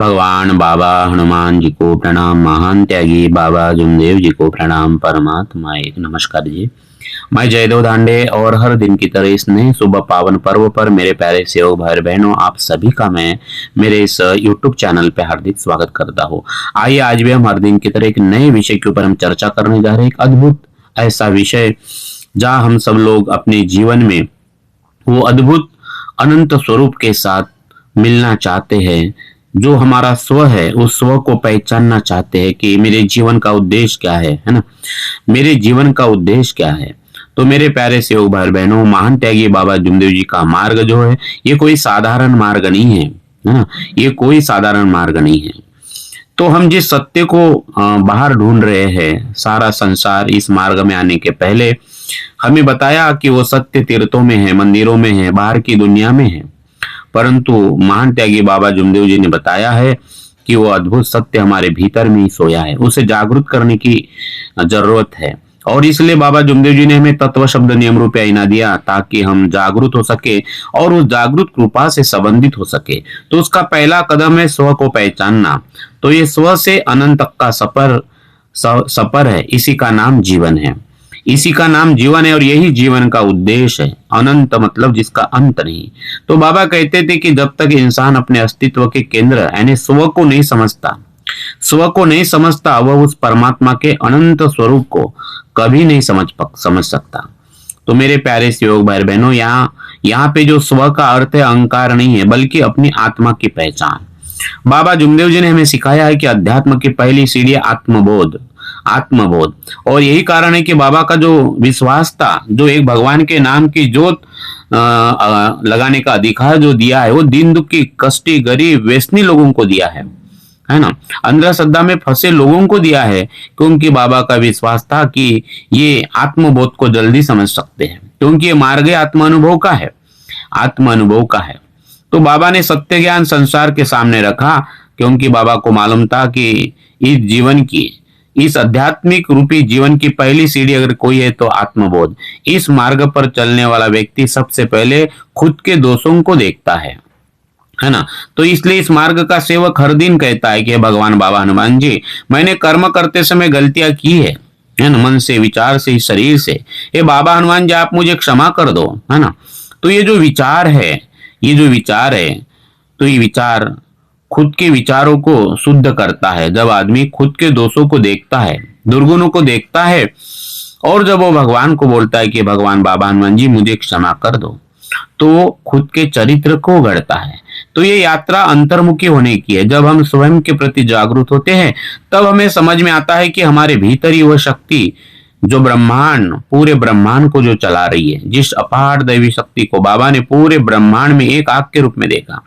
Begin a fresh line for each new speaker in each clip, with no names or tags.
भगवान बाबा हनुमान जी को प्रणाम। महान त्यागी बाबा जुमदेव जी को प्रणाम। परमात्मा एक नमस्कार जी। मैं जयदेव दांडे और हर दिन की तरह इस नए सुबह पावन पर्व पर मेरे प्यारे सेवक भाई बहनों, आप सभी का मैं मेरे इस YouTube चैनल पे हार्दिक स्वागत करता हूँ। आइए आज भी हम हर दिन की तरह एक नए विषय के ऊपर हम चर्चा करने जा रहे हैं। एक अद्भुत ऐसा विषय जहाँ हम सब लोग अपने जीवन में वो अद्भुत अनंत स्वरूप के साथ मिलना चाहते हैं। जो हमारा स्व है उस स्व को पहचानना चाहते हैं कि मेरे जीवन का उद्देश्य क्या है ना। मेरे जीवन का उद्देश्य क्या है। तो मेरे प्यारे सेवक भाई बहनों, महान त्यागी बाबा जुमदेव जी का मार्ग जो है ये कोई साधारण मार्ग नहीं है ना। ये कोई साधारण मार्ग नहीं है। तो हम जिस सत्य को बाहर ढूंढ रहे हैं, सारा संसार इस मार्ग में आने के पहले हमें बताया कि वो सत्य तीर्थों में है, मंदिरों में है, बाहर की दुनिया में है। परंतु महान त्यागी बाबा जुमदेव जी ने बताया है कि वो अद्भुत सत्य हमारे भीतर में ही सोया है, उसे जागृत करने की जरूरत है। और इसलिए बाबा जुमदेव जी ने हमें तत्व शब्द नियम रूपी आईना दिया ताकि हम जागृत हो सके और उस जागृत कृपा से संबंधित हो सके। तो उसका पहला कदम है स्व को पहचानना। तो ये स्व से अनंत तक का सफर है, इसी का नाम जीवन है। इसी का नाम जीवन है और यही जीवन का उद्देश्य है। अनंत मतलब जिसका अंत नहीं। तो बाबा कहते थे कि जब तक इंसान अपने अस्तित्व के केंद्र यानी स्व को नहीं समझता, वह उस परमात्मा के अनंत स्वरूप को कभी नहीं समझ सकता। तो मेरे प्यारे सेवक भाई बहनों, यहाँ पे जो स्व का अर्थ है अहंकार नहीं है, बल्कि अपनी आत्मा की पहचान। बाबा जुमदेव जी ने हमें सिखाया है कि अध्यात्म की पहली सीढ़ी आत्मबोध। और यही कारण है कि बाबा का जो विश्वास था, जो एक भगवान के नाम की जोत लगाने का अधिकार जो दिया है, वो दीन दुखी, कष्टी, गरीब, व्यसनी लोगों को दिया है ना। अंधश्रद्धा में फंसे लोगों को दिया है, क्योंकि बाबा का विश्वास था कि ये आत्मबोध को जल्दी समझ सकते हैं, क्योंकि ये मार्ग आत्मानुभव का है। तो बाबा ने सत्य ज्ञान संसार के सामने रखा, क्योंकि बाबा को मालूम था कि इस आध्यात्मिक रूपी जीवन की पहली सीढ़ी अगर कोई है तो आत्मबोध। इस मार्ग पर चलने वाला व्यक्ति सबसे पहले खुद के दोषों को देखता है ना। तो इसलिए इस मार्ग का सेवक हर दिन कहता है कि भगवान बाबा हनुमान जी, मैंने कर्म करते समय गलतियां की है ना, मन से, विचार से, शरीर से। ये बाबा हनुमान जी आप मुझे क्षमा कर दो, है ना। तो ये जो विचार है तो ये विचार खुद के विचारों को शुद्ध करता है। जब आदमी खुद के दोषों को देखता है, दुर्गुणों को देखता है, और जब वो भगवान को बोलता है कि भगवान बाबा हनुमान जी मुझे क्षमा कर दो, तो खुद के चरित्र को गढ़ता है। तो ये यात्रा अंतर्मुखी होने की है। जब हम स्वयं के प्रति जागरूक होते हैं, तब हमें समझ में आता है कि हमारे भीतर ही वह शक्ति जो पूरे ब्रह्मांड को जो चला रही है, जिस अपार दैवी शक्ति को बाबा ने पूरे ब्रह्मांड में एक आग के रूप में देखा,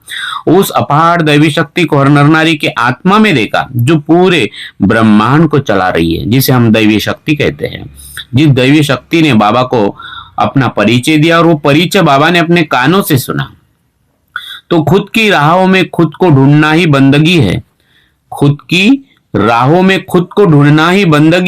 उस अपार दैवी शक्ति को हर नर नारी के आत्मा में देखा, जो पूरे ब्रह्मांड को चला रही है, जिसे हम दैवी शक्ति कहते हैं। जिस दैवी शक्ति ने बाबा को अपना परिचय दिया और वो परिचय बाबा ने अपने कानों से सुना। तो खुद की राहों में खुद को ढूंढना ही बंदगी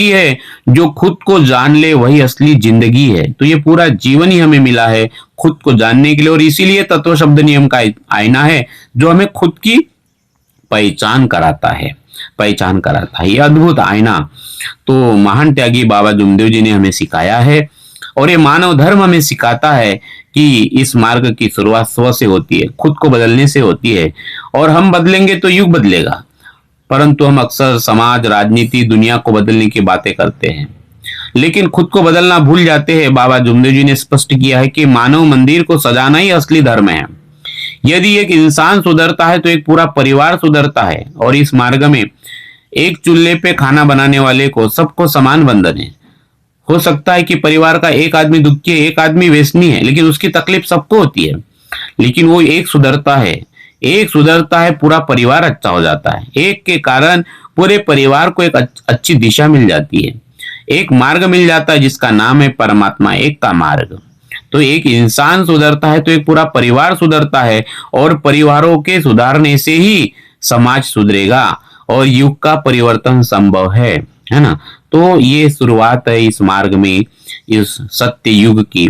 है। जो खुद को जान ले वही असली जिंदगी है। तो ये पूरा जीवन ही हमें मिला है खुद को जानने के लिए, और इसीलिए तत्व शब्द नियम का आईना है जो हमें खुद की पहचान कराता है। ये अद्भुत आईना तो महान त्यागी बाबा जुमदेव जी ने हमें सिखाया है, और ये मानव धर्म हमें सिखाता है कि इस मार्ग की शुरुआत स्व से होती है, खुद को बदलने से होती है। और हम बदलेंगे तो युग बदलेगा। परंतु हम अक्सर समाज, राजनीति, दुनिया को बदलने की बातें करते हैं, लेकिन खुद को बदलना भूल जाते हैं। बाबा जुमदेव जी ने स्पष्ट किया है कि मानव मंदिर को सजाना ही असली धर्म है। यदि एक इंसान सुधरता है तो एक पूरा परिवार सुधरता है। और इस मार्ग में एक चूल्हे पे खाना बनाने वाले को सबको समान बंधन है। हो सकता है कि परिवार का एक आदमी दुखी है, एक आदमी व्यसनी है, लेकिन उसकी तकलीफ सबको होती है। लेकिन वो एक सुधरता है, पूरा परिवार अच्छा हो जाता है। एक के कारण पूरे परिवार को एक अच्छी दिशा मिल जाती है, एक मार्ग मिल जाता है जिसका नाम है परमात्मा एक का मार्ग। तो एक इंसान सुधरता है तो एक पूरा परिवार सुधरता है, और परिवारों के सुधारने से ही समाज सुधरेगा और युग का परिवर्तन संभव है ना। तो ये शुरुआत है इस मार्ग में, इस सत्य युग की।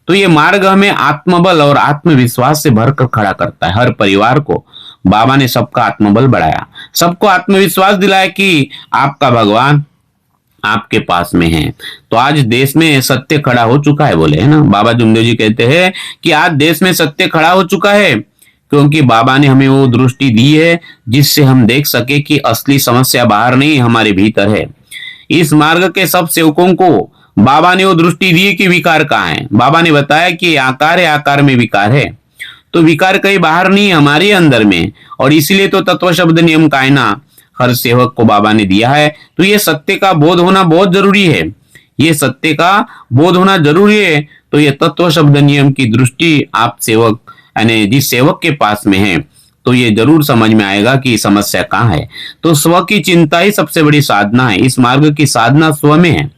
तो ये मार्ग हमें आत्मबल और आत्मविश्वास से भरकर खड़ा करता है। हर परिवार को बाबा ने सबका आत्मबल बढ़ाया, सबको आत्मविश्वास दिलाया कि आपका भगवान आपके पास में है। तो आज देश में सत्य खड़ा हो चुका है, बोले, है ना। बाबा जुमदेव जी कहते हैं कि आज देश में सत्य खड़ा हो चुका है, क्योंकि बाबा ने हमें वो दृष्टि दी है जिससे हम देख सके कि असली समस्या बाहर नहीं, हमारे भीतर है। इस मार्ग के सब सेवकों को बाबा ने वो दृष्टि दी कि विकार कहाँ है। बाबा ने बताया कि आकार है, आकार में विकार है। तो विकार कहीं बाहर नहीं, हमारे अंदर में। और इसीलिए तो तत्व शब्द नियम कायना हर सेवक को बाबा ने दिया है। तो ये सत्य का बोध होना बहुत जरूरी है, ये सत्य का बोध होना जरूरी है। तो ये तत्व शब्द नियम की दृष्टि आप सेवक यानी जिस सेवक के पास में है, तो ये जरूर समझ में आएगा कि समस्या कहाँ है। तो स्व की चिंता ही सबसे बड़ी साधना है। इस मार्ग की साधना स्व में है।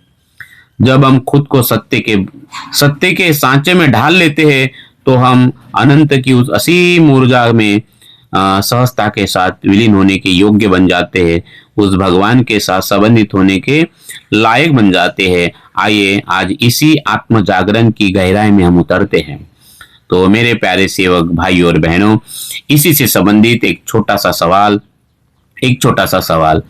जब हम खुद को सत्य के सांचे में ढाल लेते हैं, तो हम अनंत की उस असीम ऊर्जा में सहजता के साथ विलीन होने के योग्य बन जाते हैं, उस भगवान के साथ संबंधित होने के लायक बन जाते हैं। आइए आज इसी आत्म जागरण की गहराई में हम उतरते हैं। तो मेरे प्यारे सेवक भाई और बहनों, इसी से संबंधित एक छोटा सा सवाल,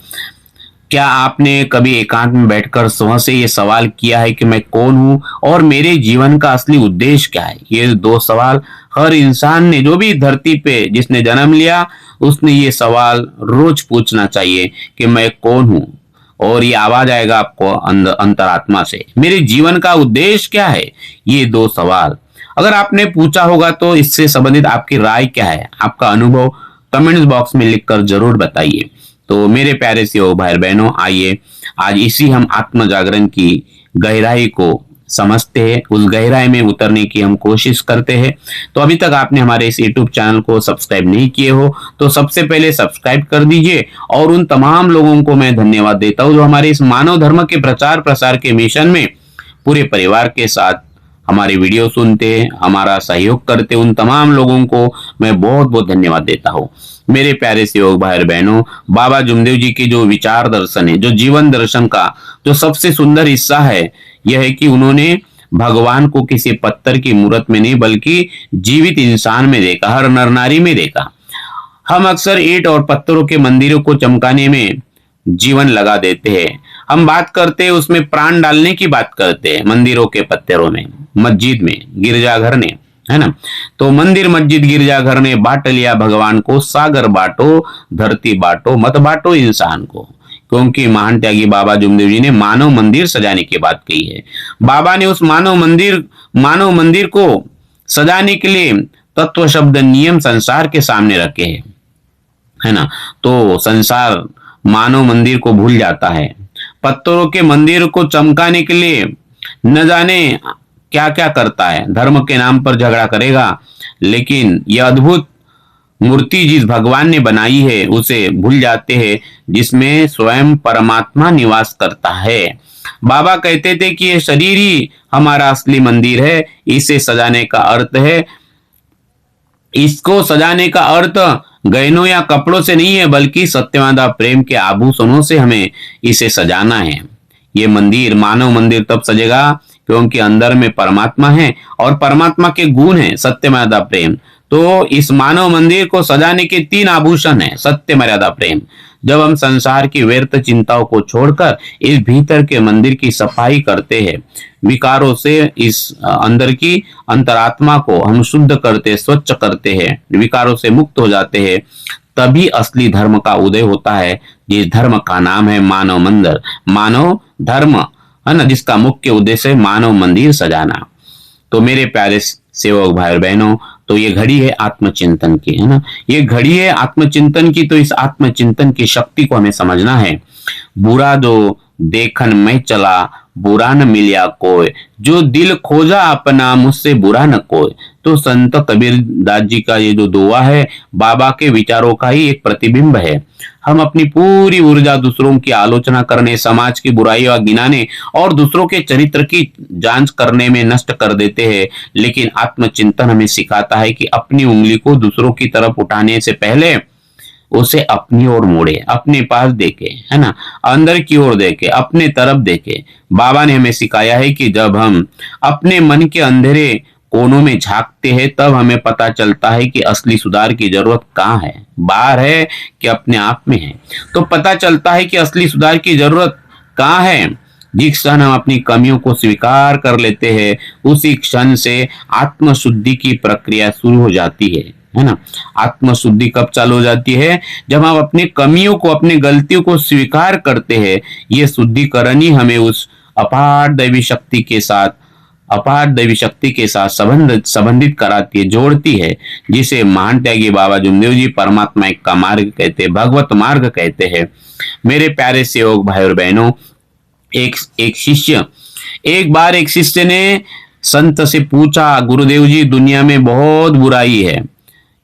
क्या आपने कभी एकांत में बैठकर स्वयं से ये सवाल किया है कि मैं कौन हूं और मेरे जीवन का असली उद्देश्य क्या है? ये दो सवाल हर इंसान ने, जो भी धरती पे जिसने जन्म लिया, उसने ये सवाल रोज पूछना चाहिए कि मैं कौन हूं। और ये आवाज आएगा आपको अंतरात्मा से, मेरे जीवन का उद्देश्य क्या है। ये दो सवाल अगर आपने पूछा होगा तो इससे संबंधित आपकी राय क्या है, आपका अनुभव कमेंट्स बॉक्स में लिखकर जरूर बताइए। तो मेरे प्यारे सेवक भाई बहनों, आइए आज इसी हम आत्म जागरण की गहराई को समझते हैं, उस गहराई में उतरने की हम कोशिश करते हैं। तो अभी तक आपने हमारे इस YouTube चैनल को सब्सक्राइब नहीं किए हो तो सबसे पहले सब्सक्राइब कर दीजिए। और उन तमाम लोगों को मैं धन्यवाद देता हूं जो हमारे इस मानव धर्म के प्रचार प्रसार के मिशन में पूरे परिवार के साथ हमारी वीडियो सुनते, हमारा सहयोग करते, उन तमाम लोगों को मैं बहुत बहुत धन्यवाद देता हूँ। मेरे प्यारे सेवक भाई और बहनों, बाबा जुमदेव जी के जो विचार दर्शन है, जो जीवन दर्शन का जो सबसे सुंदर हिस्सा है, यह है कि उन्होंने भगवान को किसी पत्थर की मूर्त में नहीं बल्कि जीवित इंसान में देखा, हर नर नारी में देखा। हम अक्सर ईंट और पत्थरों के मंदिरों को चमकाने में जीवन लगा देते हैं, हम बात करते हैं उसमें प्राण डालने की बात करते हैं, मंदिरों के पत्थरों में, मस्जिद में, गिरजाघर ने, है ना। तो मंदिर मस्जिद गिरजाघर ने बांट लिया भगवान को, सागर बांटो धरती बांटो मत बांटो इंसान को। क्योंकि महान त्यागी बाबा जुमदेव जी ने मानव मंदिर सजाने की बात कही है। बाबा ने उस मानव मंदिर को सजाने के लिए तत्व शब्द नियम संसार के सामने रखे हैं, है ना। तो संसार मानव मंदिर को भूल जाता है, पत्थरों के मंदिर को चमकाने के लिए न जाने क्या क्या करता है, धर्म के नाम पर झगड़ा करेगा, लेकिन यह अद्भुत मूर्ति जिस भगवान ने बनाई है उसे भूल जाते हैं, जिसमें स्वयं परमात्मा निवास करता है। बाबा कहते थे कि यह शरीर ही हमारा असली मंदिर है, इसे सजाने का अर्थ है, इसको सजाने का अर्थ गहनों या कपड़ों से नहीं है, बल्कि सत्यवादा प्रेम के आभूषणों से हमें इसे सजाना है। ये मंदिर, मानव मंदिर तब सजेगा क्योंकि अंदर में परमात्मा है और परमात्मा के गुण है सत्य मर्यादा प्रेम। तो इस मानव मंदिर को सजाने के 3 आभूषण है, सत्य मर्यादा प्रेम। जब हम संसार की व्यर्थ चिंताओं को छोड़कर इस भीतर के मंदिर की सफाई करते हैं, विकारों से इस अंदर की अंतरात्मा को हम शुद्ध करते, स्वच्छ करते हैं, विकारों से मुक्त हो जाते हैं, तभी असली धर्म का उदय होता है, जिस धर्म का नाम है मानव मंदिर, मानव धर्म, है ना, जिसका मुख्य उद्देश्य है मानव मंदिर सजाना। तो मेरे प्यारे सेवक भाई और बहनों, तो ये घड़ी है आत्मचिंतन की, है ना, ये घड़ी है आत्मचिंतन की। तो इस आत्मचिंतन की शक्ति को हमें समझना है। बुरा जो देखन में चला बुरा न मिलिया कोई, जो दिल खोजा अपना मुझसे बुरा न कोई। तो संत कबीर दास जी का ये जो दुआ है, बाबा के विचारों का ही एक प्रतिबिंब है। हम अपनी पूरी ऊर्जा दूसरों की आलोचना करने, समाज की बुराइयां गिनाने और दूसरों के चरित्र की जांच करने में नष्ट कर देते हैं। लेकिन आत्मचिंतन हमें सिखाता है कि अपनी उंगली को दूसरों की तरफ उठाने से पहले उसे अपनी ओर मोड़े, अपने पास देखे, है ना, अंदर की ओर देखे, अपने तरफ देखे। बाबा ने हमें सिखाया है कि जब हम अपने मन के अंधेरे कोनों में झांकते हैं तब हमें पता चलता है कि असली सुधार की जरूरत कहाँ है, बाहर है कि अपने आप में है। तो पता चलता है कि असली सुधार की जरूरत कहाँ है। जिस क्षण हम अपनी कमियों को स्वीकार कर लेते हैं उसी क्षण से आत्मशुद्धि की प्रक्रिया शुरू हो जाती है ना। आत्मशुद्धि कब चालू हो जाती है? जब हम अपनी कमियों को, अपनी गलतियों को स्वीकार करते हैं। ये शुद्धिकरण ही हमें उस अपार दैवी शक्ति के साथ, अपार दैवी शक्ति के साथ संबंधित कराती है, जोड़ती है, जिसे महान त्यागी बाबा जुमदेव जी परमात्मा का मार्ग कहते हैं, भगवत मार्ग कहते हैं। मेरे प्यारे सेवक भाई और बहनों, एक शिष्य, एक बार एक शिष्य ने संत से पूछा, गुरुदेव जी दुनिया में बहुत बुराई है,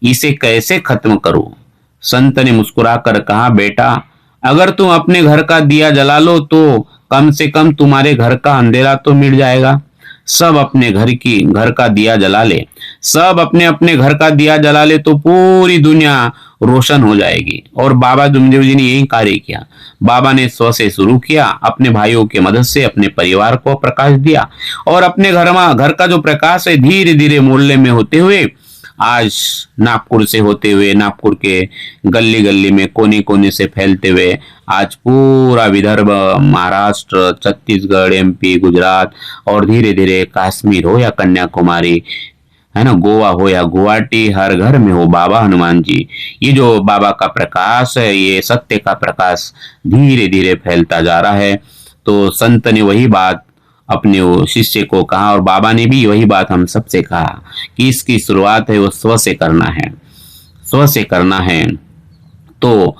इसे कैसे खत्म करूं? संत ने मुस्कुराकर कहा, बेटा अगर तुम अपने घर का दिया जला लो तो कम से कम तुम्हारे घर का अंधेरा तो मिट जाएगा। सब अपने घर का दिया जला ले, सब अपने अपने घर का दिया जला ले तो पूरी दुनिया रोशन हो जाएगी। और बाबा जुमदेव जी ने यही कार्य किया। बाबा ने स्व से शुरू किया, अपने भाइयों की मदद से अपने परिवार को प्रकाश दिया और अपने घर का जो प्रकाश है धीरे धीरे मोहल्ले में होते हुए आज नागपुर से होते हुए, नागपुर के गली गली में कोने कोने से फैलते हुए आज पूरा विदर्भ, महाराष्ट्र, छत्तीसगढ़, एमपी, गुजरात और धीरे धीरे कश्मीर हो या कन्याकुमारी, है ना, गोवा हो या गुवाहाटी, हर घर में हो बाबा हनुमान जी। ये जो बाबा का प्रकाश है, ये सत्य का प्रकाश धीरे धीरे फैलता जा रहा है। तो संत ने वही बात अपने वो शिष्य को कहा और बाबा ने भी वही बात हम सबसे कहा कि इसकी शुरुआत है वो स्व से करना है, स्व से करना है। तो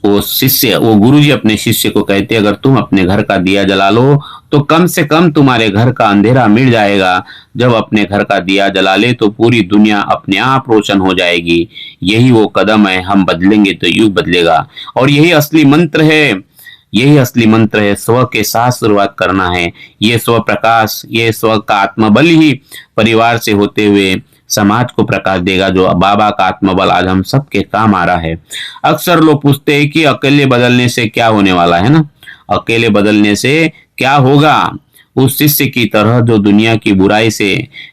वो गुरुजी अपने शिष्य को कहते, अगर तुम अपने घर का दिया जला लो तो कम से कम तुम्हारे घर का अंधेरा मिट जाएगा। जब अपने घर का दिया जला ले तो पूरी दुनिया अपने आप रोशन हो जाएगी। यही वो कदम है, हम बदलेंगे तो युग बदलेगा। और यही असली मंत्र है, यही असली मंत्र है, स्व के साथ शुरुआत करना है। ये स्व प्रकाश, ये स्व का आत्मबल ही परिवार से होते हुए समाज को प्रकाश देगा। जो बाबा का आत्मबल आज हम सबके काम आ रहा है। अक्सर लोग पूछते हैं कि अकेले बदलने से क्या होने वाला है ना, अकेले बदलने से क्या होगा। उस शिष्य की तरह जो दुनिया की बुराई से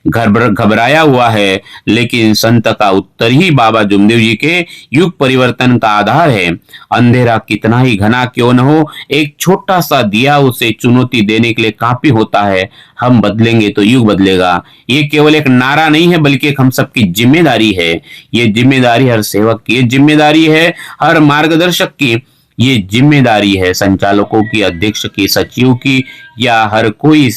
घबराया हुआ है, लेकिन संत का उत्तर ही बाबा जुमदेव जी के युग परिवर्तन का आधार है। अंधेरा कितना ही घना क्यों न हो, एक छोटा सा दिया उसे चुनौती देने के लिए काफी होता है। हम बदलेंगे तो युग बदलेगा। ये केवल एक नारा नहीं है, बल्कि एक हम सबकी जिम्मेदारी है। ये जिम्मेदारी हर सेवक की, ये जिम्मेदारी है हर मार्गदर्शक की, ये जिम्मेदारी है संचालकों की, अध्यक्ष की, सचिव की, या हर कोई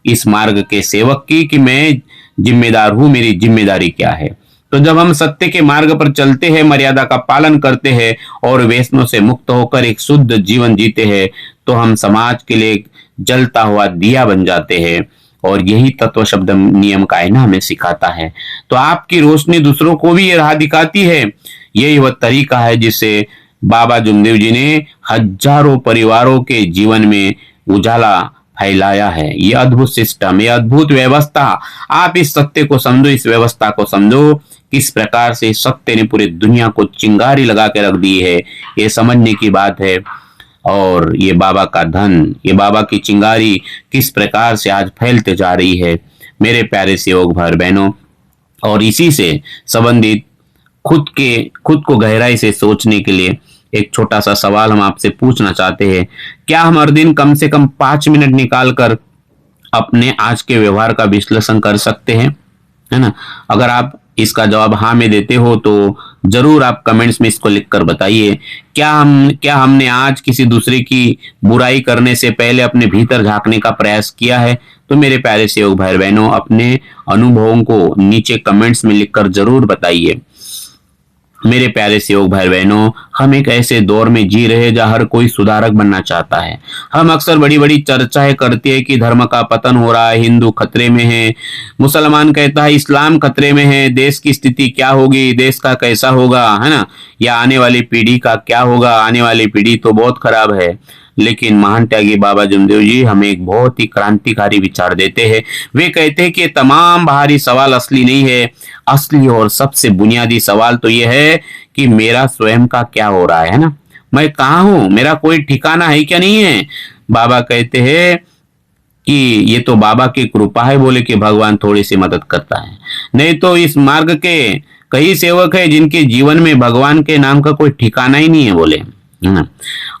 इस मार्ग के सेवक की कि मैं जिम्मेदार हूं, मेरी जिम्मेदारी क्या है। तो जब हम सत्य के मार्ग पर चलते हैं, मर्यादा का पालन करते हैं और व्यसनों से मुक्त होकर एक शुद्ध जीवन जीते हैं, तो हम समाज के लिए जलता हुआ दिया बन जाते हैं। और यही तत्व शब्द नियम कायना हमें सिखाता है। तो आपकी रोशनी दूसरों को भी ये राह दिखाती है। यही वह तरीका है जिससे बाबा जुमदेव जी ने हजारों परिवारों के जीवन में उजाला फैलाया है। ये अद्भुत सिस्टम, ये अद्भुत व्यवस्था, आप इस सत्य को समझो, इस व्यवस्था को समझो, किस प्रकार से सत्य ने पूरी दुनिया को चिंगारी लगा के रख दी है, ये समझने की बात है। और ये बाबा का धन, ये बाबा की चिंगारी किस प्रकार से आज फैलते जा रही है मेरे प्यारे सेवक भाई बहनों। और इसी से संबंधित खुद को गहराई से सोचने के लिए एक छोटा सा सवाल हम आपसे पूछना चाहते हैं। क्या हम हर दिन कम से कम 5 मिनट निकाल कर अपने आज के व्यवहार का विश्लेषण कर सकते हैं, है ना? अगर आप इसका जवाब हाँ में देते हो तो जरूर आप कमेंट्स में इसको लिखकर बताइए। क्या हमने आज किसी दूसरे की बुराई करने से पहले अपने भीतर झांकने का प्रयास किया है? तो मेरे प्यारे सेवक भाई बहनों, अपने अनुभवों को नीचे कमेंट्स में लिखकर जरूर बताइए। मेरे प्यारे सेवक भाई बहनों, हम एक ऐसे दौर में जी रहे जहां हर कोई सुधारक बनना चाहता है। हम अक्सर बड़ी बड़ी चर्चाएं करते हैं कि धर्म का पतन हो रहा है, हिंदू खतरे में है, मुसलमान कहता है इस्लाम खतरे में है, देश की स्थिति क्या होगी, देश का कैसा होगा, है ना, या आने वाली पीढ़ी का क्या होगा, आने वाली पीढ़ी तो बहुत खराब है। लेकिन महान त्यागी बाबा जुमदेव जी हमें एक बहुत ही क्रांतिकारी विचार देते हैं। वे कहते हैं कि तमाम बाहरी सवाल असली नहीं है, असली और सबसे बुनियादी सवाल तो यह है कि मेरा स्वयं का क्या हो रहा है ना, मैं कहाँ हूं, मेरा कोई ठिकाना है क्या नहीं है। बाबा कहते हैं कि ये तो बाबा की कृपा है, बोले कि भगवान थोड़ी सी मदद करता है। नहीं तो इस मार्ग के कई सेवक है जिनके जीवन में भगवान के नाम का कोई ठिकाना ही नहीं है, बोले, है ना।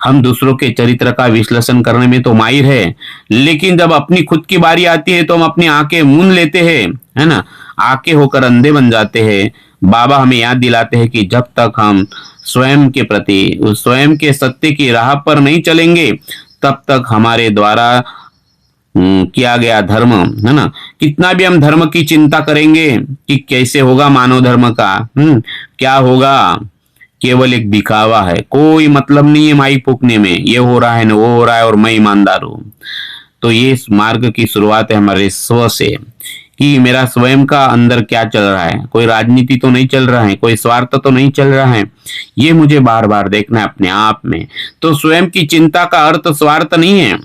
हम दूसरों के चरित्र का विश्लेषण करने में तो माहिर है, लेकिन जब अपनी खुद की बारी आती है तो हम अपनी आंखें मूंद लेते हैं, है ना, आंखें होकर अंधे बन जाते हैं। बाबा हमें याद दिलाते हैं कि जब तक हम स्वयं के प्रति, उस स्वयं के सत्य की राह पर नहीं चलेंगे, तब तक हमारे द्वारा किया गया धर्म, है ना, कितना भी हम धर्म की चिंता करेंगे कि कैसे होगा मानव धर्म का, क्या होगा, केवल एक दिखावा है, कोई मतलब नहीं है माई फूकने में, ये हो रहा है ना वो हो रहा है और मैं ईमानदार हूं। तो ये इस मार्ग की शुरुआत है हमारे स्व से, कि मेरा स्वयं का अंदर क्या चल रहा है, कोई राजनीति तो नहीं चल रहा है, कोई स्वार्थ तो नहीं चल रहा है, ये मुझे बार बार देखना है अपने आप में। तो स्वयं की चिंता का अर्थ स्वार्थ नहीं है,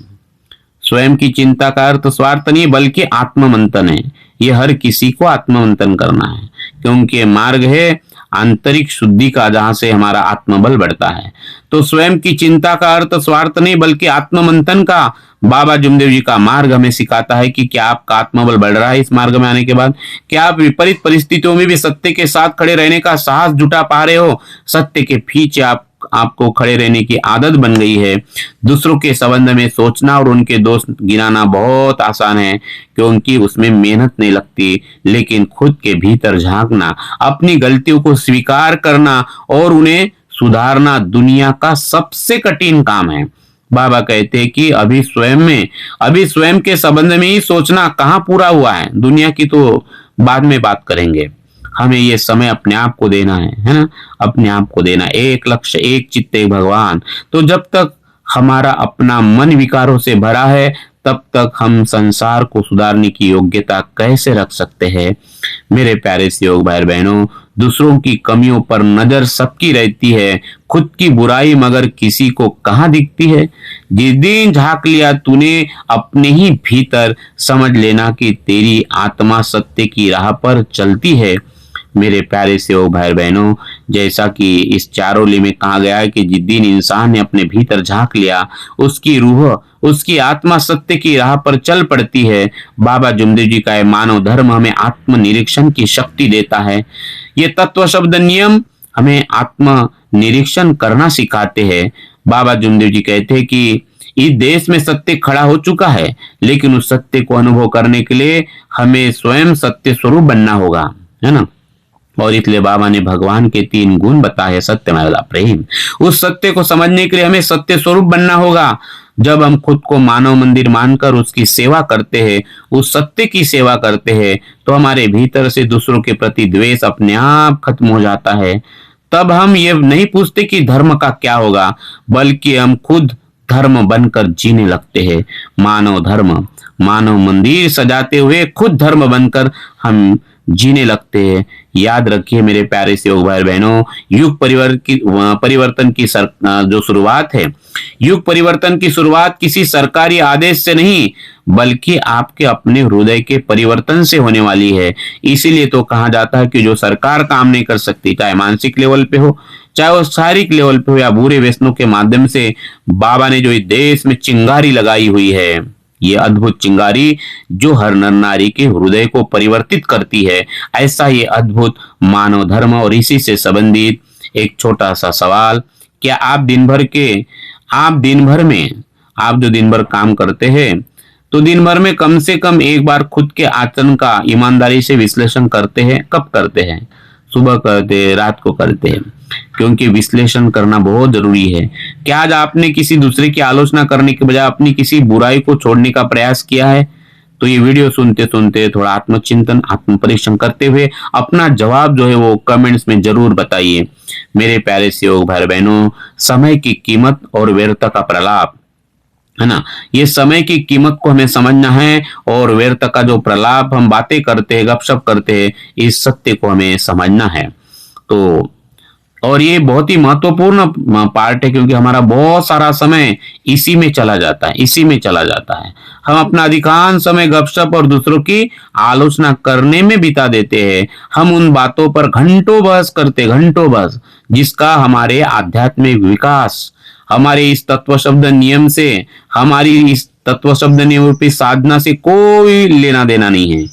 स्वयं की चिंता का अर्थ स्वार्थ नहीं बल्कि आत्ममंथन है। ये हर किसी को आत्ममंथन करना है, क्योंकि ये मार्ग है आंतरिक शुद्धि का, जहां से हमारा आत्मबल बढ़ता है। तो स्वयं की चिंता का अर्थ स्वार्थ नहीं बल्कि आत्ममंथन का बाबा जुमदेव जी का मार्ग हमें सिखाता है कि क्या आपका आत्मबल बढ़ रहा है इस मार्ग में आने के बाद? क्या आप विपरीत परिस्थितियों में भी सत्य के साथ खड़े रहने का साहस जुटा पा रहे हो? सत्य के पीछे आपको खड़े रहने की आदत बन गई है। दूसरों के संबंध में सोचना और उनके दोष गिनाना बहुत आसान है, क्योंकि उसमें मेहनत नहीं लगती, लेकिन खुद के भीतर झांकना, अपनी गलतियों को स्वीकार करना और उन्हें सुधारना दुनिया का सबसे कठिन काम है। बाबा कहते हैं कि अभी स्वयं के संबंध में ही सोचना कहाँ पूरा हुआ है, दुनिया की तो बाद में बात करेंगे। हमें ये समय अपने आप को देना है ना, अपने आप को देना। एक लक्ष्य, एक चित्त, एक भगवान। तो जब तक हमारा अपना मन विकारों से भरा है, तब तक हम संसार को सुधारने की योग्यता कैसे रख सकते हैं? मेरे प्यारे सहयोग भाई बहनों, दूसरों की कमियों पर नजर सबकी रहती है, खुद की बुराई मगर किसी को कहाँ दिखती है? जिस दिन झांक लिया तूने अपने ही भीतर, समझ लेना कि तेरी आत्मा सत्य की राह पर चलती है। मेरे प्यारे से ओ भाई बहनों, जैसा कि इस चारोली में कहा गया है कि जिस दिन इंसान ने अपने भीतर झांक लिया, उसकी रूह, उसकी आत्मा सत्य की राह पर चल पड़ती है। बाबा जुमदेव जी का मानव धर्म हमें आत्म निरीक्षण की शक्ति देता है। ये तत्व शब्द नियम हमें आत्म निरीक्षण करना सिखाते हैं। बाबा जुमदेव जी कहते हैं कि इस देश में सत्य खड़ा हो चुका है, लेकिन उस सत्य को अनुभव करने के लिए हमें स्वयं सत्य स्वरूप बनना होगा, है ना। और इसलिए बाबा ने भगवान के 3 गुण बताए, सत्य, मेरा प्रेम। उस सत्य को समझने के लिए हमें सत्य स्वरूप बनना होगा। जब हम खुद को मानव मंदिर मानकर उसकी सेवा करते हैं, उस सत्य की सेवा करते हैं, तो हमारे भीतर से दूसरों के प्रति द्वेष अपने आप खत्म हो जाता है। तब हम ये नहीं पूछते कि धर्म का क्या होगा, बल्कि हम खुद धर्म बनकर जीने लगते हैं। मानव धर्म, मानव मंदिर सजाते हुए खुद धर्म बनकर हम जीने लगते हैं। याद रखिए मेरे प्यारे सहयोग भाई बहनों, युग परिवर्तन की जो शुरुआत है, युग परिवर्तन की शुरुआत किसी सरकारी आदेश से नहीं, बल्कि आपके अपने हृदय के परिवर्तन से होने वाली है। इसीलिए तो कहा जाता है कि जो सरकार काम नहीं कर सकती, चाहे मानसिक लेवल पे हो, चाहे वो शारीरिक लेवल पे हो या बुरे व्यसनों के माध्यम से, बाबा ने जो इस देश में चिंगारी लगाई हुई है, ये अद्भुत चिंगारी जो हर नर नारी के हृदय को परिवर्तित करती है, ऐसा ये अद्भुत मानव धर्म। और इसी से संबंधित एक छोटा सा सवाल, क्या आप दिन भर में आप जो दिन भर काम करते हैं, तो दिन भर में कम से कम एक बार खुद के आचरण का ईमानदारी से विश्लेषण करते हैं? कब करते हैं? सुबह करते हैं, रात को करते हैं, क्योंकि विश्लेषण करना बहुत जरूरी है। क्या आज आपने किसी दूसरे की आलोचना करने के बजाय अपनी किसी बुराई को छोड़ने का प्रयास किया है? तो ये वीडियो सुनते सुनते थोड़ा आत्मचिंतन, आत्म परीक्षण करते हुए अपना जवाब जो है वो कमेंट्स में जरूर बताइए। मेरे प्यारे सहयोग भाई बहनों, समय की कीमत और व्यर्थ का प्रलाप, है ना, ये समय की कीमत को हमें समझना है, और व्यर्थ का जो प्रलाप हम बातें करते हैं, गपशप करते हैं, इस सत्य को हमें समझना है। तो और ये बहुत ही महत्वपूर्ण पार्ट है, क्योंकि हमारा बहुत सारा समय इसी में चला जाता है। हम अपना अधिकांश समय गपशप और दूसरों की आलोचना करने में बिता देते हैं। हम उन बातों पर घंटों बहस, जिसका हमारे आध्यात्मिक विकास, हमारे इस तत्व शब्द नियम से, हमारी इस तत्व शब्द नियम रूपी साधना से कोई लेना देना नहीं है।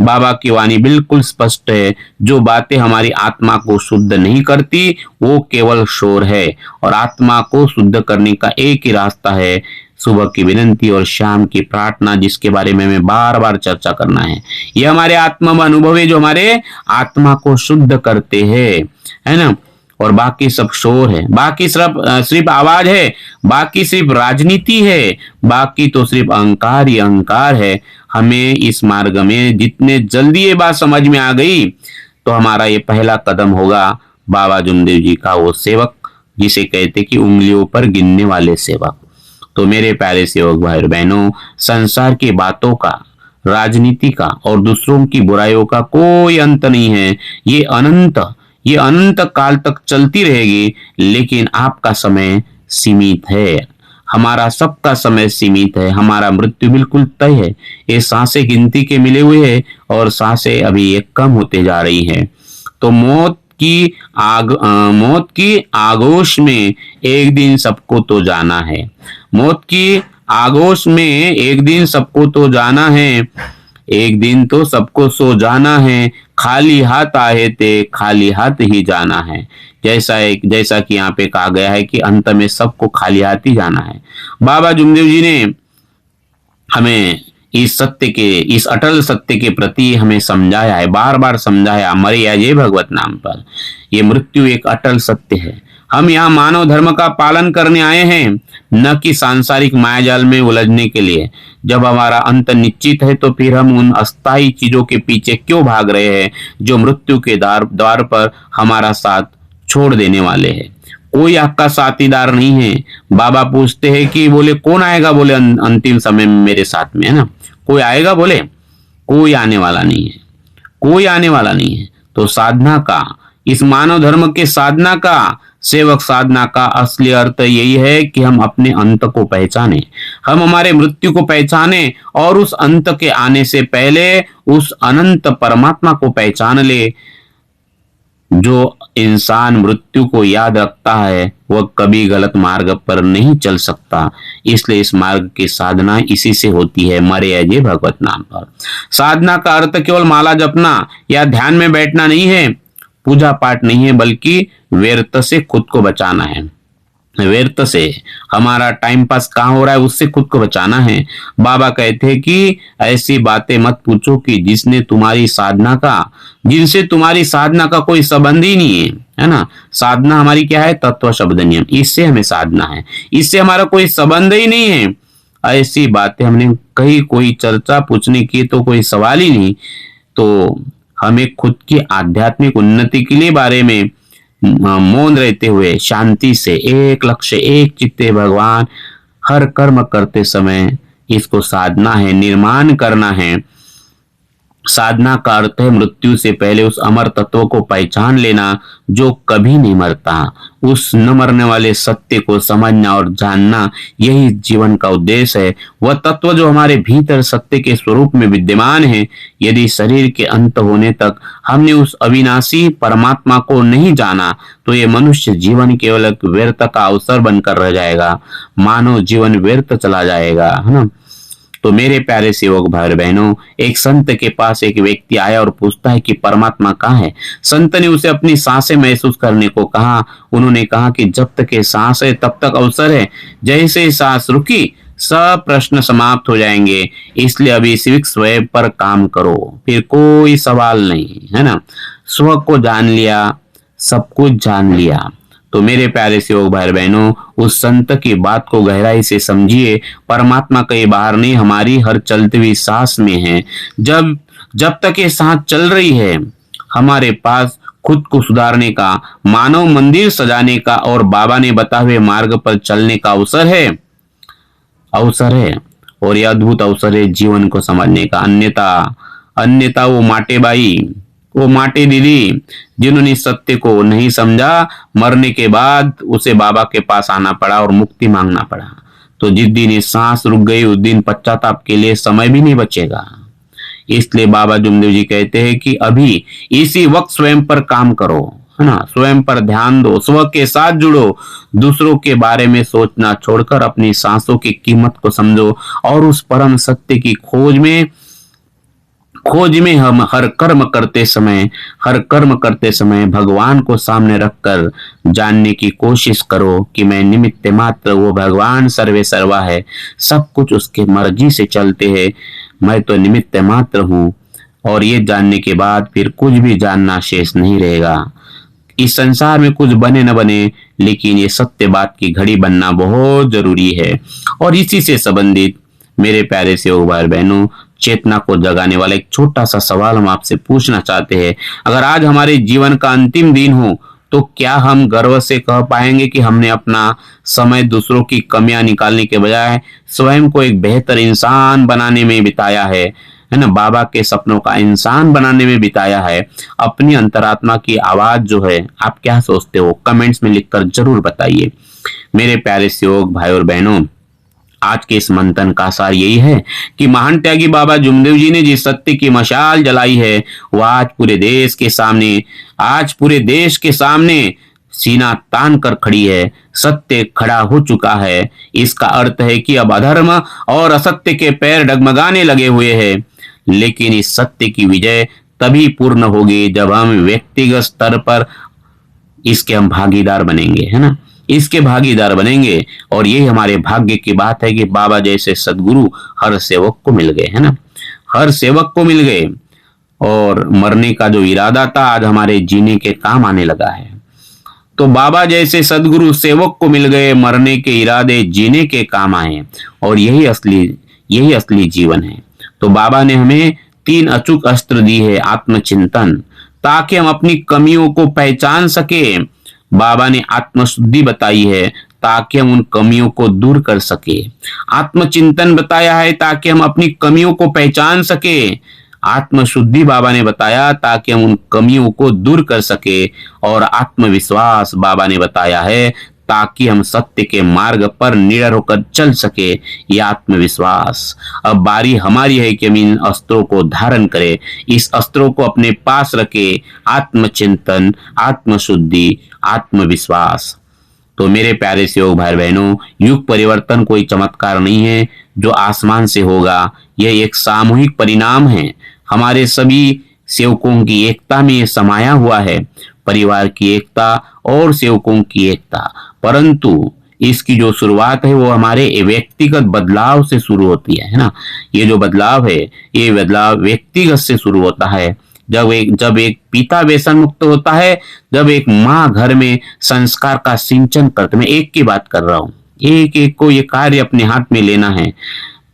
बाबा की वाणी बिल्कुल स्पष्ट है, जो बातें हमारी आत्मा को शुद्ध नहीं करती वो केवल शोर है, और आत्मा को शुद्ध करने का एक ही रास्ता है, सुबह की विनती और शाम की प्रार्थना, जिसके बारे में हमें बार बार चर्चा करना है। ये हमारे आत्मा अनुभव है जो हमारे आत्मा को शुद्ध करते हैं, है ना। और बाकी सब शोर है, बाकी सिर्फ आवाज है, बाकी सिर्फ राजनीति है, बाकी तो सिर्फ अहंकार ही अहंकार है। हमें इस मार्ग में जितने जल्दी ये बात समझ में आ गई तो हमारा ये पहला कदम होगा बाबा जुमदेव जी का वो सेवक, जिसे कहते कि उंगलियों पर गिनने वाले सेवक। तो मेरे प्यारे सेवक भाई और बहनों, संसार की बातों का, राजनीति का और दूसरों की बुराइयों का कोई अंत नहीं है। ये अनंत काल तक चलती रहेगी, लेकिन आपका समय सीमित है, हमारा सबका समय सीमित है, हमारा मृत्यु बिल्कुल तय है। ये सांसें गिनती के मिले हुए हैं और सांसें अभी ये कम होते जा रही है। तो मौत की आगोश में एक दिन सबको तो जाना है, मौत की आगोश में एक दिन सबको तो जाना है, एक दिन तो सबको सो जाना है, खाली हाथ आए थे खाली हाथ ही जाना है। जैसा कि यहाँ पे कहा गया है कि अंत में सबको खाली हाथ ही जाना है। बाबा जुमदेव जी ने हमें इस अटल सत्य के प्रति हमें समझाया है, बार बार समझाया, मरे या ये भगवत नाम पर। ये मृत्यु एक अटल सत्य है। हम यहाँ मानव धर्म का पालन करने आए हैं, न कि सांसारिक मायाजाल में उलझने के लिए। जब हमारा अंत निश्चित है तो फिर हम उन अस्थायी चीजों के पीछे क्यों भाग रहे हैं जो मृत्यु के द्वार पर हमारा साथ छोड़ देने वाले हैं। कोई आपका साथीदार नहीं है। बाबा पूछते हैं कि बोले कौन आएगा, बोले अंतिम समय में मेरे साथ में, है ना। कोई आएगा, बोले कोई आने वाला नहीं है, कोई आने वाला नहीं है। तो साधना का, इस मानव धर्म के साधना का, सेवक साधना का असली अर्थ यही है कि हम अपने अंत को पहचाने, हम हमारे मृत्यु को पहचाने और उस अंत के आने से पहले उस अनंत परमात्मा को पहचान ले। जो इंसान मृत्यु को याद रखता है वह कभी गलत मार्ग पर नहीं चल सकता। इसलिए इस मार्ग की साधना इसी से होती है, मरे अजय भगवत नाम पर। साधना का अर्थ केवल माला जपना या ध्यान में बैठना नहीं है, पूजा पाठ नहीं है, बल्कि व्यर्थ से खुद को बचाना है। व्यर्थ से हमारा टाइम पास कहाँ हो रहा है उससे खुद को बचाना है। बाबा कहते हैं कि ऐसी बातें मत पूछो कि जिनसे तुम्हारी साधना का कोई संबंध ही नहीं है ना। साधना हमारी क्या है, तत्व शब्द नियम, इससे हमें साधना है, इससे हमारा कोई संबंध ही नहीं है। ऐसी बातें हमने कहीं कोई चर्चा पूछने की तो कोई सवाल ही नहीं। तो हमें खुद की आध्यात्मिक उन्नति के लिए बारे में मौन रहते हुए शांति से एक लक्ष्य, एक चित्ते भगवान, हर कर्म करते समय इसको साधना है, निर्माण करना है। साधना का अर्थ है मृत्यु से पहले उस अमर तत्व को पहचान लेना जो कभी नहीं मरता, उस न मरने वाले सत्य को समझना और जानना, यही जीवन का उद्देश्य है। वह तत्व जो हमारे भीतर सत्य के स्वरूप में विद्यमान है। यदि शरीर के अंत होने तक हमने उस अविनाशी परमात्मा को नहीं जाना तो ये मनुष्य जीवन केवल एक व्यर्थ का अवसर बनकर रह जाएगा, मानव जीवन व्यर्थ चला जाएगा, है ना। तो मेरे प्यारे सेवक भाई बहनों, एक संत के पास एक व्यक्ति आया और पूछता है कि परमात्मा कहाँ है। संत ने उसे अपनी सांसें महसूस करने को कहा। उन्होंने कहा कि जब तक ये सांस है तब तक अवसर है, जैसे सांस रुकी सब प्रश्न समाप्त हो जाएंगे। इसलिए अभी सिर्फ स्वयं पर काम करो, फिर कोई सवाल नहीं, है ना। स्व को जान लिया, सब कुछ जान लिया। तो मेरे प्यारे सेवक भाई बहनों, उस संत की बात को गहराई से समझिए। परमात्मा कहीं बाहर नहीं, हमारी हर चलती हुई सांस में है। जब तक ये सांस चल रही है, हमारे पास खुद को सुधारने का, मानव मंदिर सजाने का और बाबा ने बताए हुए मार्ग पर चलने का अवसर है। और यह अद्भुत अवसर है जीवन को समझने का। अन्यथा वो माटे दीदी जिन्होंने सत्य को नहीं समझा, मरने के बाद उसे बाबा के पास आना पड़ा और मुक्ति मांगना पड़ा। तो जिस दिन ये सांस रुक गई उस दिन पश्चाताप के लिए समय भी नहीं बचेगा। इसलिए बाबा जुमदेव जी कहते हैं कि अभी इसी वक्त स्वयं पर काम करो, है ना। स्वयं पर ध्यान दो, स्व के साथ जुड़ो, दूसरों के बारे में सोचना छोड़कर अपनी सांसों की कीमत को समझो और उस परम सत्य की खोज में हम हर कर्म करते समय भगवान को सामने रखकर जानने की कोशिश करो कि मैं निमित्त मात्र, वो भगवान सर्वे सर्वा है, सब कुछ उसके मर्जी से चलते हैं, मैं तो निमित्त मात्र हूँ। और ये जानने के बाद फिर कुछ भी जानना शेष नहीं रहेगा। इस संसार में कुछ बने न बने, लेकिन ये सत्य बात की घड़ी बनना बहुत जरूरी है। और इसी से संबंधित मेरे प्यारे से भाई बहनों, चेतना को जगाने वाला एक छोटा सा सवाल हम आपसे पूछना चाहते हैं। अगर आज हमारे जीवन का अंतिम दिन हो तो क्या हम गर्व से कह पाएंगे कि हमने अपना समय दूसरों की कमियां निकालने के बजाय स्वयं को एक बेहतर इंसान बनाने में बिताया है ना, बाबा के सपनों का इंसान बनाने में बिताया है। अपनी अंतरात्मा की आवाज जो है, आप क्या सोचते हो, कमेंट्स में लिखकर जरूर बताइए। मेरे प्यारे सहयोग भाई और बहनों, आज के इस मंथन का सार यही है कि महान त्यागी बाबा जुमदेव जी ने जिस सत्य की मशाल जलाई है, वह आज पूरे देश के सामने सीना तान कर खड़ी है। सत्य खड़ा हो चुका है। इसका अर्थ है कि अब अधर्म और असत्य के पैर डगमगाने लगे हुए हैं, लेकिन इस सत्य की विजय तभी पूर्ण होगी जब हम व्यक्तिगत स्तर पर इसके हम भागीदार बनेंगे, है ना, इसके भागीदार बनेंगे। और यही हमारे भाग्य की बात है कि बाबा जैसे सदगुरु हर सेवक को मिल गए, है ना, हर सेवक को मिल गए। और मरने का जो इरादा था आज हमारे जीने के काम आने लगा है। तो बाबा जैसे सदगुरु सेवक को मिल गए, मरने के इरादे जीने के काम आए। और यही असली जीवन है। तो बाबा ने हमें 3 अचूक अस्त्र दी है। आत्मचिंतन, ताकि हम अपनी कमियों को पहचान सके। बाबा ने आत्मशुद्धि बताई है ताकि हम उन कमियों को दूर कर सके। आत्मचिंतन बताया है ताकि हम अपनी कमियों को पहचान सके। आत्मशुद्धि बाबा ने बताया ताकि हम उन कमियों को दूर कर सके। और आत्मविश्वास बाबा ने बताया है ताकि हम सत्य के मार्ग पर निडर होकर चल सके। ये आत्मविश्वास। अब बारी हमारी है कि हम इन अस्त्रों को धारण करें, इस अस्त्रों को अपने पास रखे। आत्मचिंतन, आत्मशुद्धि, आत्मविश्वास। तो मेरे प्यारे सहयोग भाई बहनों, युग परिवर्तन कोई चमत्कार नहीं है जो आसमान से होगा। यह एक सामूहिक परिणाम है। हमारे सभी सेवकों की एकता में समाया हुआ है, परिवार की एकता और सेवकों की एकता। परंतु इसकी जो शुरुआत है वो हमारे व्यक्तिगत बदलाव से शुरू होती है ना। ये जो बदलाव है, ये बदलाव व्यक्तिगत से शुरू होता है। जब एक पिता व्यसन मुक्त होता है, जब एक माँ घर में संस्कार का सिंचन करते, मैं एक की बात कर रहा हूँ, एक एक को ये कार्य अपने हाथ में लेना है।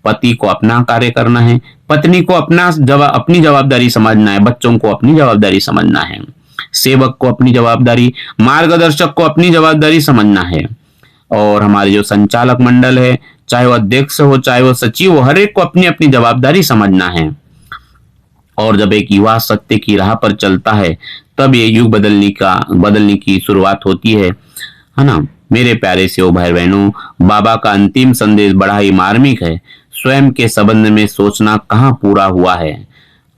पति को अपना कार्य करना है, पत्नी को अपनी जवाबदारी समझना है, बच्चों को अपनी जवाबदारी समझना है, सेवक को अपनी जवाबदारी, मार्गदर्शक को अपनी जवाबदारी समझना है। और हमारे जो संचालक मंडल है, चाहे वो अध्यक्ष हो चाहे वो सचिव हो, हर एक को अपनी अपनी जवाबदारी समझना है। और जब एक युवा सत्य की राह पर चलता है, तब ये युग बदलने की शुरुआत होती है ना। मेरे प्यारे से भाई बहनों, बाबा का अंतिम संदेश बड़ा ही मार्मिक है। स्वयं के संबंध में सोचना कहाँ पूरा हुआ है,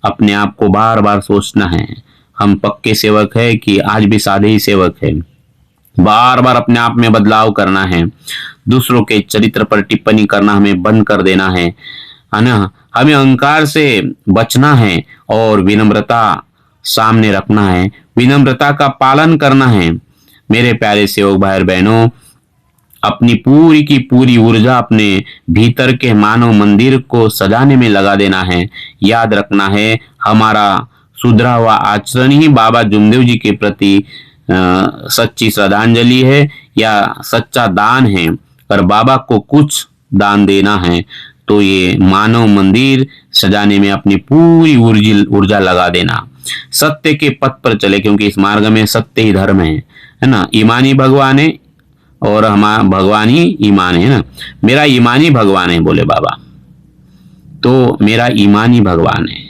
अपने आप को बार बार सोचना है। हम पक्के सेवक है कि आज भी सादे ही सेवक है। बार बार अपने आप में बदलाव करना है। दूसरों के चरित्र पर टिप्पणी करना हमें बंद कर देना है ना। हमें अहंकार से बचना है और विनम्रता सामने रखना है, विनम्रता का पालन करना है। मेरे प्यारे सेवक भाई बहनों, अपनी पूरी की पूरी ऊर्जा अपने भीतर के मानव मंदिर को सजाने में लगा देना है। याद रखना है, हमारा सुधरा हुआ आचरण ही बाबा जुमदेव जी के प्रति सच्ची श्रद्धांजलि है या सच्चा दान है। अगर बाबा को कुछ दान देना है तो ये मानव मंदिर सजाने में अपनी पूरी ऊर्जा लगा देना। सत्य के पथ पर चले, क्योंकि इस मार्ग में सत्य ही धर्म है ना। ईमानी भगवान है और हमारा भगवान ही ईमान है ना। मेरा ईमानी भगवान है बोले बाबा, तो मेरा ईमानी भगवान है।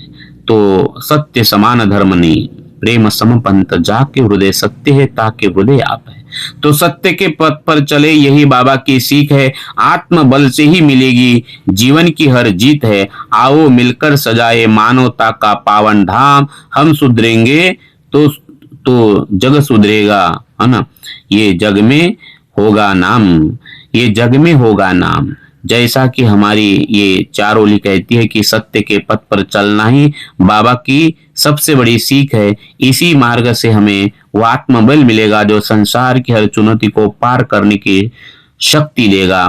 तो सत्य समान धर्म नहीं, प्रेम सम पंथ, जाके हृदय सत्य है ताके हृदय आप है। तो सत्य के पथ पर चले, यही बाबा की सीख है। आत्म बल से ही मिलेगी जीवन की हर जीत है। आओ मिलकर सजाए मानवता का पावन धाम। हम सुधरेंगे तो जग सुधरेगा, है ना। ये जग में होगा नाम, ये जग में होगा नाम। जैसा कि हमारी ये चार ओली कहती है कि सत्य के पथ पर चलना ही बाबा की सबसे बड़ी सीख है। इसी मार्ग से हमें वो आत्मबल मिलेगा जो संसार की हर चुनौती को पार करने की शक्ति देगा।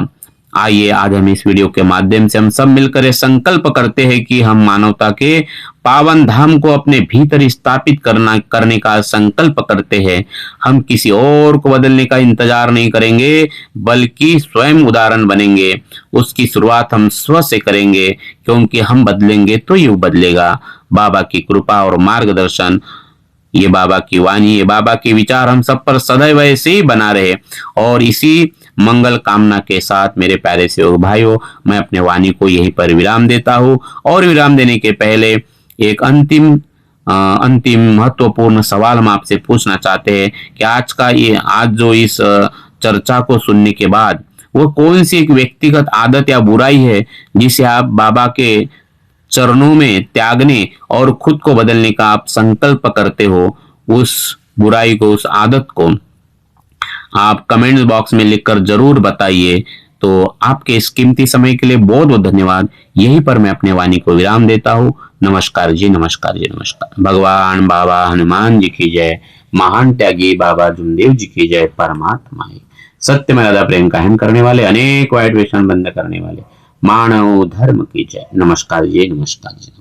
आइए आज हम इस वीडियो के माध्यम से हम सब मिलकर ये संकल्प करते हैं कि हम मानवता के पावन धाम को अपने भीतर स्थापित करने का संकल्प करते हैं। हम किसी और को बदलने का इंतजार नहीं करेंगे, बल्कि स्वयं उदाहरण बनेंगे। उसकी शुरुआत हम स्व से करेंगे, क्योंकि हम बदलेंगे तो युग बदलेगा। बाबा की कृपा और मार्गदर्शन, ये बाबा की वाणी, ये बाबा के विचार हम सब पर सदैव ऐसे ही बना रहे। और इसी मंगल कामना के साथ मेरे प्यारे सेवक भाइयों, मैं अपने वाणी को यहीं पर विराम देता हूँ। और विराम देने के पहले एक अंतिम महत्वपूर्ण सवाल हम आपसे पूछना चाहते हैं कि आज जो इस चर्चा को सुनने के बाद वो कौन सी एक व्यक्तिगत आदत या बुराई है जिसे आप बाबा के चरणों में त्यागने और खुद को बदलने का आप संकल्प करते हो। उस बुराई को, उस आदत को आप कमेंट्स बॉक्स में लिखकर जरूर बताइए। तो आपके इस कीमती समय के लिए बहुत बहुत धन्यवाद। यहीं पर मैं अपने वाणी को विराम देता हूँ। नमस्कार जी, नमस्कार जी, नमस्कार। भगवान बाबा हनुमान जी की जय, महान त्यागी बाबा जुमदेव जी की जय। परमात्मा सत्य में ज्यादा प्रेम कायम करने वाले, अनेक वाइट व्यसन बंद करने वाले मानव धर्म की जय। नमस्कार जी, नमस्कार जी।